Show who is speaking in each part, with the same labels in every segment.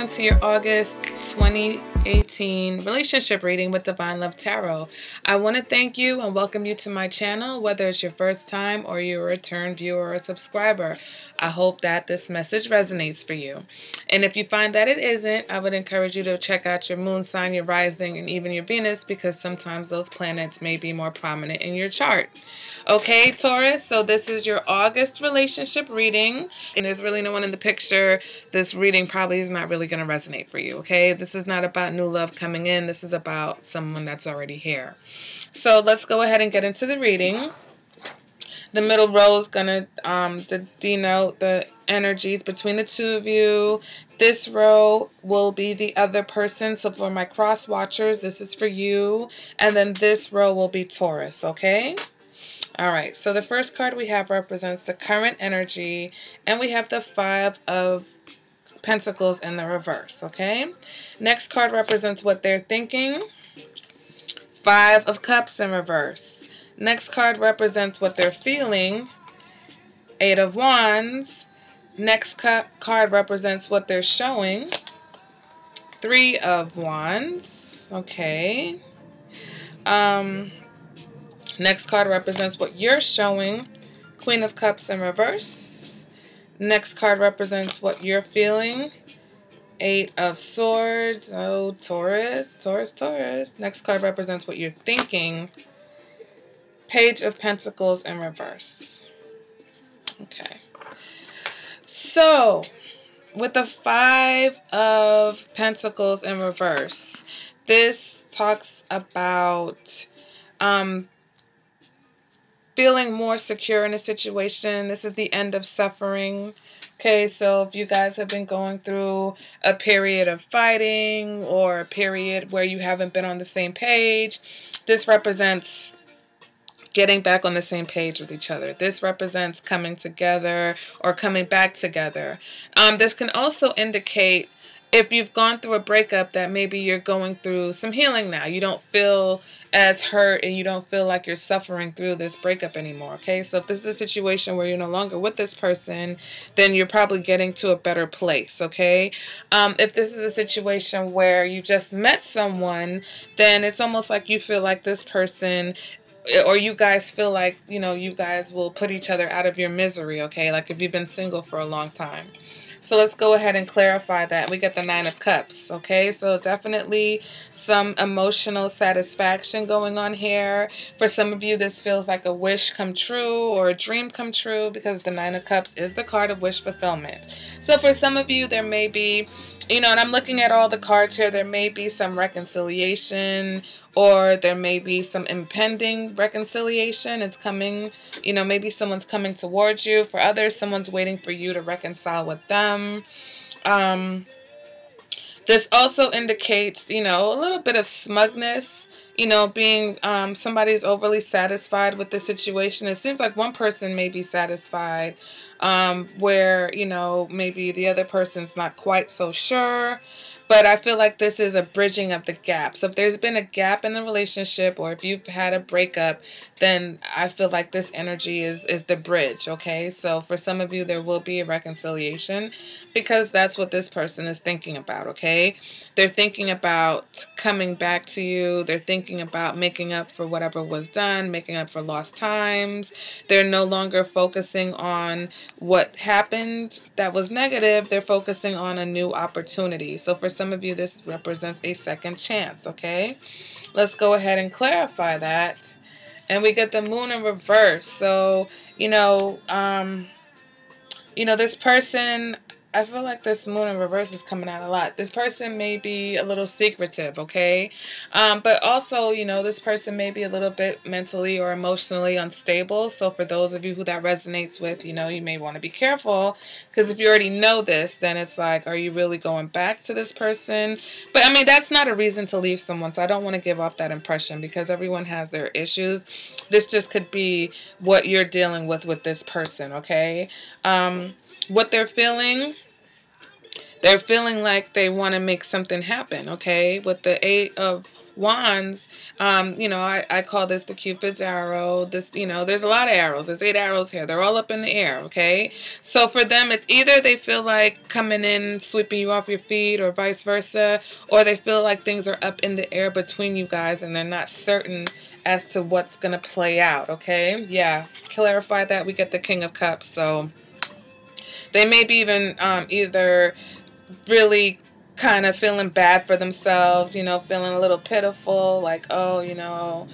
Speaker 1: to your August 2018 relationship reading with Divine Love Tarot. I want to thank you and welcome you to my channel, whether it's your first time or you're a return viewer or a subscriber. I hope that this message resonates for you. And if you find that it isn't, I would encourage you to check out your moon sign, your rising, and even your Venus, because sometimes those planets may be more prominent in your chart. Okay, Taurus, so this is your August relationship reading, and there's really no one in the picture. This reading probably is not really going to resonate for you, okay? This is not about new love coming in. This is about someone that's already here. So let's go ahead and get into the reading. The middle row is going to denote the energies between the two of you. This row will be the other person. So for my cross watchers, this is for you. And then this row will be Taurus, okay? All right, so the first card we have represents the current energy, and we have the Five of Pentacles in the reverse, okay? Next card represents what they're thinking. Five of Cups in reverse. Next card represents what they're feeling. Eight of Wands. Next card represents what they're showing. Three of Wands, okay. Next card represents what you're showing. Queen of Cups in reverse. Next card represents what you're feeling. Eight of Swords. Oh, Taurus, Taurus, Taurus. Next card represents what you're thinking. Page of Pentacles in reverse. Okay. So, with the Five of Pentacles in reverse, this talks about feeling more secure in a situation. This is the end of suffering. Okay, so if you guys have been going through a period of fighting or a period where you haven't been on the same page, this represents getting back on the same page with each other. This represents coming together or coming back together. This can also indicate if you've gone through a breakup that maybe you're going through some healing now. You don't feel as hurt and you don't feel like you're suffering through this breakup anymore, okay? So if this is a situation where you're no longer with this person, then you're probably getting to a better place, okay? If this is a situation where you just met someone, then it's almost like you feel like this person, or you guys feel like, you know, you guys will put each other out of your misery, okay? Like if you've been single for a long time. So let's go ahead and clarify that. We get the Nine of Cups, okay? So definitely some emotional satisfaction going on here. For some of you, this feels like a wish come true or a dream come true, because the Nine of Cups is the card of wish fulfillment. So for some of you, there may be, you know, and I'm looking at all the cards here, there may be some reconciliation, or there may be some impending reconciliation. It's coming, you know, maybe someone's coming towards you. For others, someone's waiting for you to reconcile with them. This also indicates, you know, a little bit of smugness, you know, being somebody's overly satisfied with the situation. It seems like one person may be satisfied where, you know, maybe the other person's not quite so sure. But I feel like this is a bridging of the gap. So if there's been a gap in the relationship, or if you've had a breakup, then I feel like this energy is the bridge, okay? So for some of you, there will be a reconciliation, because that's what this person is thinking about, okay? They're thinking about coming back to you. They're thinking about making up for whatever was done, making up for lost times. They're no longer focusing on what happened that was negative. They're focusing on a new opportunity. So for some of you, this represents a second chance, okay? Let's go ahead and clarify that. And we get the Moon in reverse. So, you know, this person, I feel like this Moon in reverse is coming out a lot. This person may be a little secretive, okay? But also, you know, this person may be a little bit mentally or emotionally unstable. So for those of you who that resonates with, you know, you may want to be careful, because if you already know this, then it's like, are you really going back to this person? But I mean, that's not a reason to leave someone. So I don't want to give off that impression, because everyone has their issues. This just could be what you're dealing with this person, okay? What they're feeling, They're feeling like they want to make something happen, okay? With the Eight of Wands, you know, I call this the Cupid's arrow. This, you know, there's a lot of arrows. There's 8 arrows here. They're all up in the air, okay? So for them, it's either they feel like coming in, sweeping you off your feet, or vice versa, or they feel like things are up in the air between you guys and they're not certain as to what's going to play out, okay? Yeah, clarify that. We get the King of Cups, so they may be even either really kind of feeling bad for themselves, you know, feeling a little pitiful, like, oh, you know,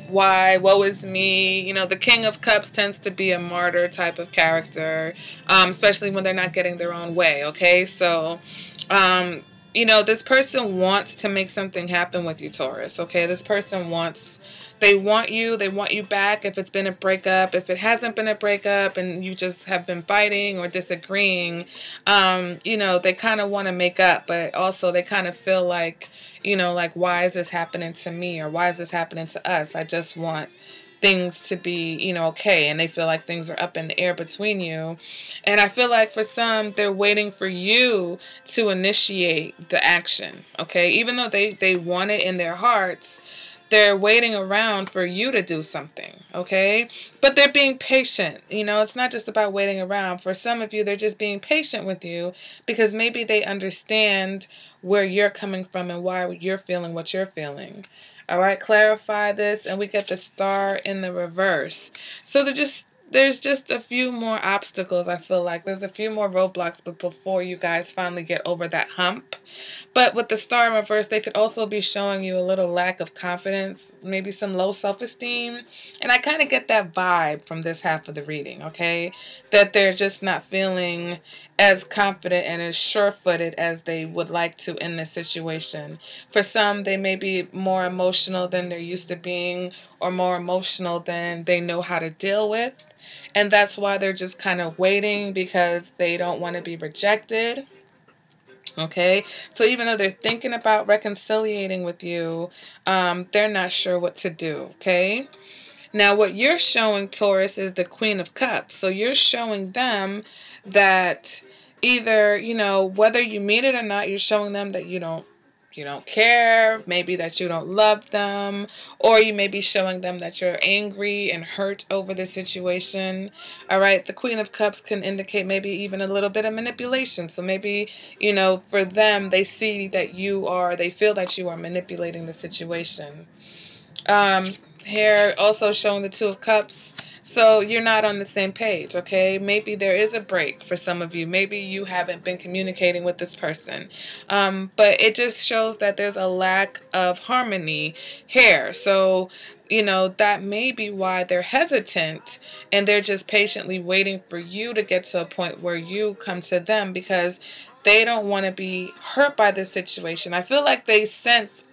Speaker 1: why, woe is me. You know, the King of Cups tends to be a martyr type of character, especially when they're not getting their own way, okay? So, you know, this person wants to make something happen with you, Taurus, okay? This person they want you back. If it's been a breakup, if it hasn't been a breakup and you just have been fighting or disagreeing, you know, they kind of want to make up, but also they kind of feel like, you know, like, why is this happening to me, or why is this happening to us? I just want things to be, you know, okay, and they feel like things are up in the air between you. And I feel like for some, they're waiting for you to initiate the action, okay? Even though they want it in their hearts, they're waiting around for you to do something, okay? But they're being patient. You know, it's not just about waiting around. For some of you, they're just being patient with you because maybe they understand where you're coming from and why you're feeling what you're feeling. All right, clarify this, and we get the Star in the reverse. So there's just a few more obstacles, I feel like. There's a few more roadblocks but before you guys finally get over that hump. But with the Star in reverse, they could also be showing you a little lack of confidence, maybe some low self-esteem. And I kind of get that vibe from this half of the reading, okay? That they're just not feeling as confident and as sure-footed as they would like to in this situation. For some, they may be more emotional than they're used to being, or more emotional than they know how to deal with. And that's why they're just kind of waiting, because they don't want to be rejected. Okay, so even though they're thinking about reconciliating with you, they're not sure what to do. Okay, now what you're showing, Taurus, is the Queen of Cups. So you're showing them that either, you know, whether you mean it or not, you're showing them that you don't care, maybe that you don't love them, or you may be showing them that you're angry and hurt over the situation. All right, the Queen of Cups can indicate maybe even a little bit of manipulation. So maybe, you know, for them, they see that they feel that you are manipulating the situation. Here also showing the Two of Cups. So you're not on the same page, okay? Maybe there is a break for some of you. Maybe you haven't been communicating with this person. But it just shows that there's a lack of harmony here. So, you know, that may be why they're hesitant, and they're just patiently waiting for you to get to a point where you come to them, because they don't want to be hurt by this situation. I feel like they sense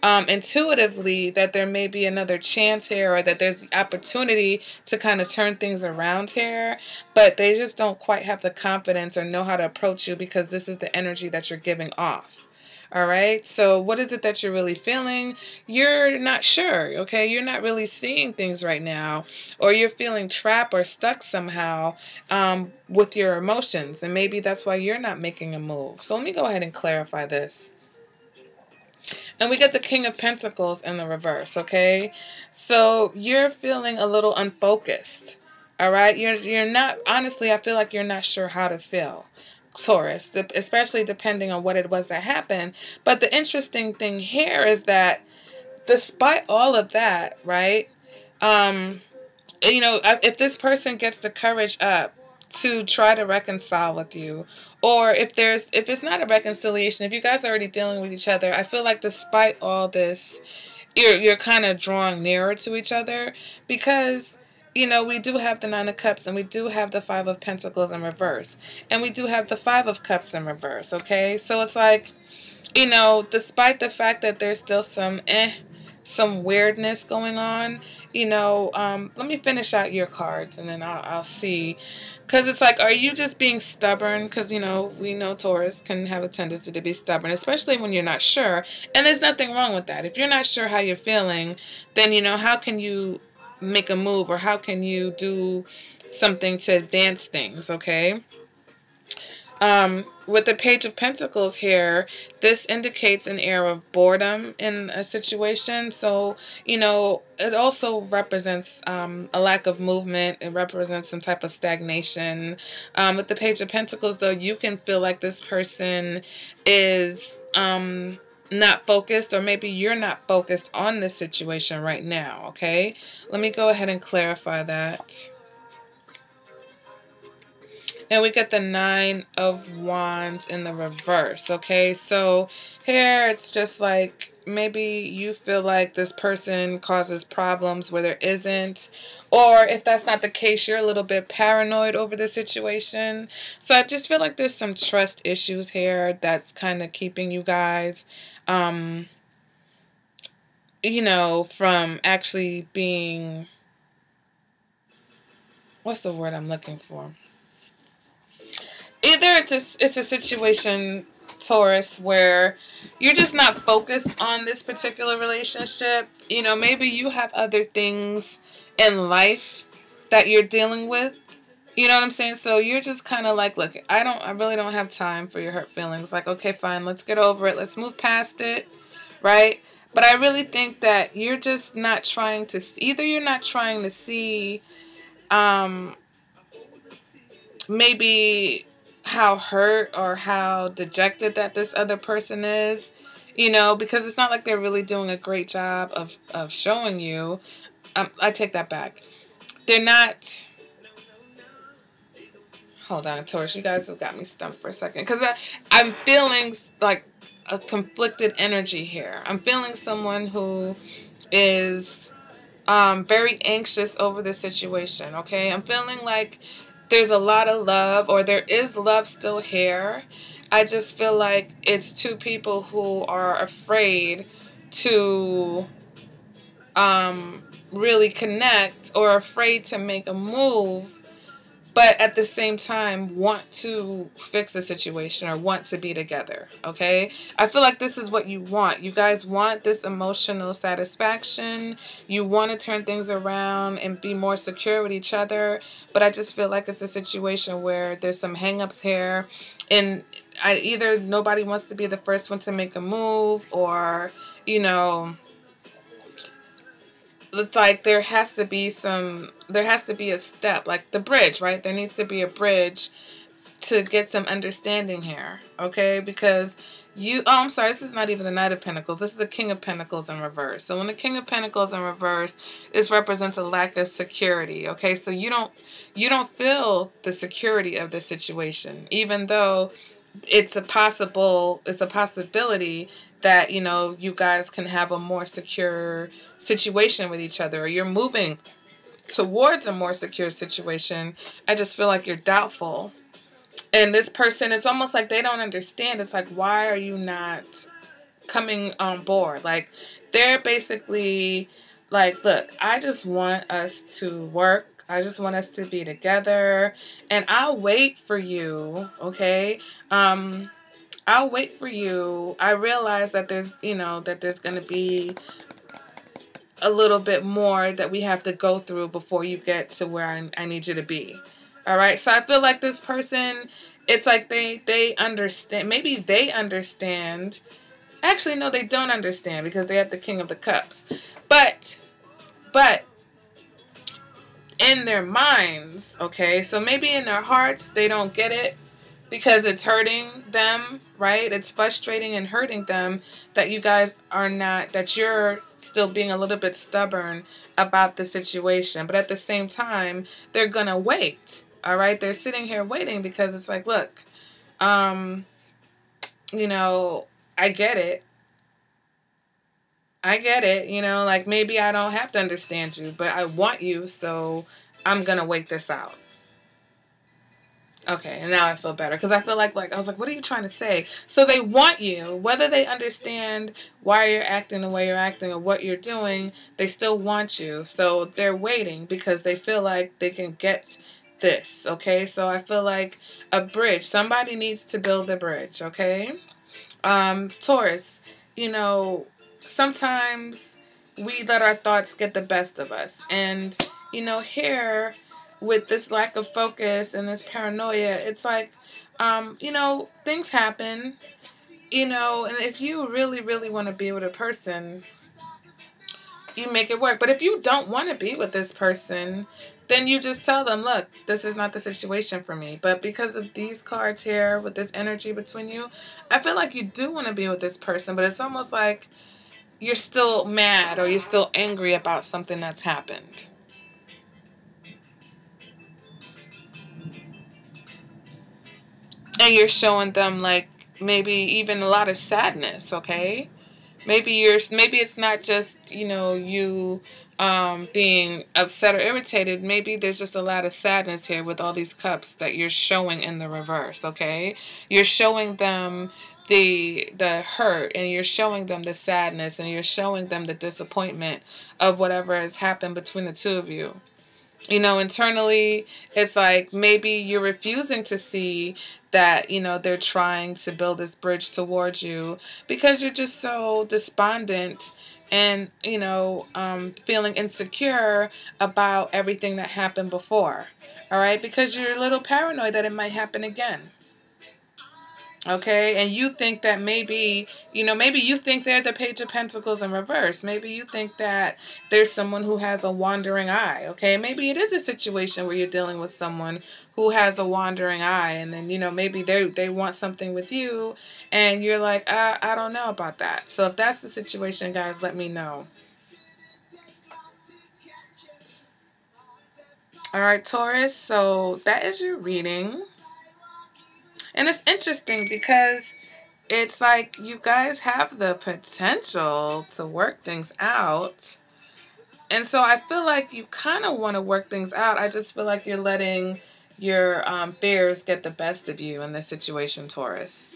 Speaker 1: intuitively that there may be another chance here, or that there's the opportunity to kind of turn things around here, but they just don't quite have the confidence or know how to approach you, because this is the energy that you're giving off. All right, so what is it that you're really feeling? You're not sure, okay? You're not really seeing things right now, or you're feeling trapped or stuck somehow with your emotions, and maybe that's why you're not making a move. So let me go ahead and clarify this. And we get the King of Pentacles in the reverse, okay? So you're feeling a little unfocused, all right? You're not, honestly, I feel like you're not sure how to feel, Taurus, especially depending on what it was that happened. But the interesting thing here is that despite all of that, right, you know, if this person gets the courage up to try to reconcile with you, or if it's not a reconciliation, if you guys are already dealing with each other, I feel like despite all this, you're kind of drawing nearer to each other, because, you know, we do have the Nine of Cups, and we do have the Five of Pentacles in reverse, and we do have the Five of Cups in reverse, okay? So it's like, you know, despite the fact that there's still some weirdness going on, you know, let me finish out your cards, and then I'll see. Because it's like, are you just being stubborn? Because, you know, we know Taurus can have a tendency to be stubborn, especially when you're not sure. And there's nothing wrong with that. If you're not sure how you're feeling, then, you know, how can you make a move, or how can you do something to advance things, okay? With the Page of Pentacles here, this indicates an air of boredom in a situation. So, you know, it also represents a lack of movement. It represents some type of stagnation. With the Page of Pentacles, though, you can feel like this person is not focused, or maybe you're not focused on this situation right now, okay? Let me go ahead and clarify that. And we get the Nine of Wands in the reverse, okay? So here it's just like maybe you feel like this person causes problems where there isn't. Or if that's not the case, you're a little bit paranoid over the situation. So I just feel like there's some trust issues here that's kind of keeping you guys, you know, from actually being... What's the word I'm looking for? Either it's a situation, Taurus, where you're just not focused on this particular relationship. You know, maybe you have other things in life that you're dealing with. You know what I'm saying? So you're just kind of like, look, I really don't have time for your hurt feelings. Like, okay, fine, let's get over it. Let's move past it, right? But I really think that you're just not trying to, either you're not trying to see, maybe how hurt or how dejected that this other person is, you know, because it's not like they're really doing a great job of showing you. I take that back. They're not... Hold on, Taurus, you guys have got me stumped for a second, because I'm feeling like a conflicted energy here. I'm feeling someone who is very anxious over the situation, okay? I'm feeling like there's a lot of love, or there is love still here. I just feel like it's two people who are afraid to really connect, or afraid to make a move, but at the same time want to fix the situation or want to be together, okay? I feel like this is what you want. You guys want this emotional satisfaction. You want to turn things around and be more secure with each other, but I just feel like it's a situation where there's some hang-ups here, and either nobody wants to be the first one to make a move, or, you know... It's like there has to be a step, like the bridge, right? There needs to be a bridge to get some understanding here, okay? Because I'm sorry, this is not even the Knight of Pentacles. This is the King of Pentacles in reverse. So when the King of Pentacles in reverse, this represents a lack of security, okay? So you don't feel the security of the situation, even though it's a possibility that, you know, you guys can have a more secure situation with each other, or you're moving towards a more secure situation. I just feel like you're doubtful. And this person, it's almost like they don't understand. It's like, why are you not coming on board? Like, they're basically like, look, I just want us to work. I just want us to be together, and I'll wait for you, okay? I'll wait for you. I realize that there's going to be a little bit more that we have to go through before you get to where I need you to be. All right? So I feel like this person, it's like they understand. Maybe they understand. Actually, no, they don't understand, because they have the King of the Cups. But in their minds, okay, so maybe in their hearts they don't get it, because it's hurting them, right? It's frustrating and hurting them that you guys are not, that you're still being a little bit stubborn about the situation. But at the same time, they're gonna wait, all right? They're sitting here waiting, because it's like, look, you know, I get it. You know, like, maybe I don't have to understand you, but I want you, so I'm gonna wait this out. Okay, and now I feel better, because I feel like I was like, what are you trying to say? So they want you, whether they understand why you're acting the way you're acting or what you're doing, they still want you. So they're waiting, because they feel like they can get this, okay? So I feel like a bridge. Somebody needs to build a bridge, okay? Taurus, you know, sometimes we let our thoughts get the best of us. And, you know, here, with this lack of focus and this paranoia, it's like You know, things happen, you know, and if you really, really want to be with a person, you make it work. But if you don't want to be with this person, then you just tell them, look, this is not the situation for me. But because of these cards here with this energy between you, I feel like you do want to be with this person, but it's almost like you're still mad or you're still angry about something that's happened. And you're showing them like maybe even a lot of sadness, okay? Maybe it's not just, you know, you being upset or irritated. Maybe there's just a lot of sadness here with all these cups that you're showing in the reverse, okay? You're showing them the hurt, and you're showing them the sadness, and you're showing them the disappointment of whatever has happened between the two of you. You know, internally, it's like maybe you're refusing to see that, you know, they're trying to build this bridge towards you because you're just so despondent and, you know, feeling insecure about everything that happened before. All right. Because you're a little paranoid that it might happen again. Okay, and you think that maybe, you know, maybe you think they're the Page of Pentacles in reverse. Maybe you think that there's someone who has a wandering eye, okay? Maybe it is a situation where you're dealing with someone who has a wandering eye, and then, you know, maybe they want something with you, and you're like, I don't know about that. So if that's the situation, guys, let me know. All right, Taurus, so that is your reading. And it's interesting because it's like you guys have the potential to work things out. And so I feel like you kind of want to work things out. I just feel like you're letting your fears get the best of you in this situation, Taurus.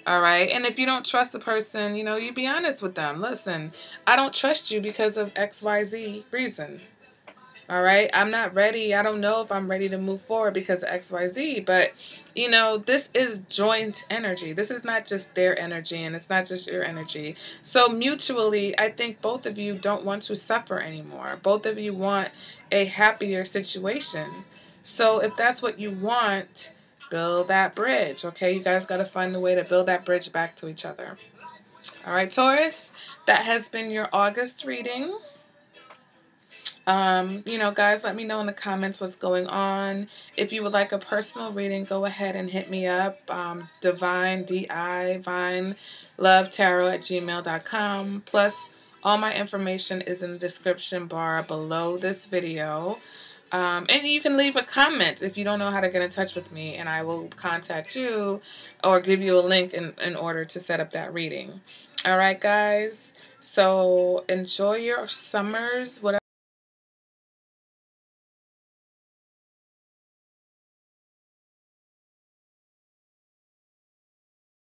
Speaker 1: All right. And if you don't trust the person, you know, you be honest with them. Listen, I don't trust you because of XYZ reason. All right. I'm not ready. I don't know if I'm ready to move forward because of XYZ. But, you know, this is joint energy. This is not just their energy, and it's not just your energy. So mutually, I think both of you don't want to suffer anymore. Both of you want a happier situation. So if that's what you want, build that bridge. Okay. You guys got to find a way to build that bridge back to each other. All right, Taurus, that has been your August reading. You know, guys, let me know in the comments what's going on. If you would like a personal reading, go ahead and hit me up. Divine, Vine, Love Tarot at gmail.com. Plus, all my information is in the description bar below this video. And you can leave a comment if you don't know how to get in touch with me, and I will contact you or give you a link in order to set up that reading. All right, guys. So enjoy your summers, whatever.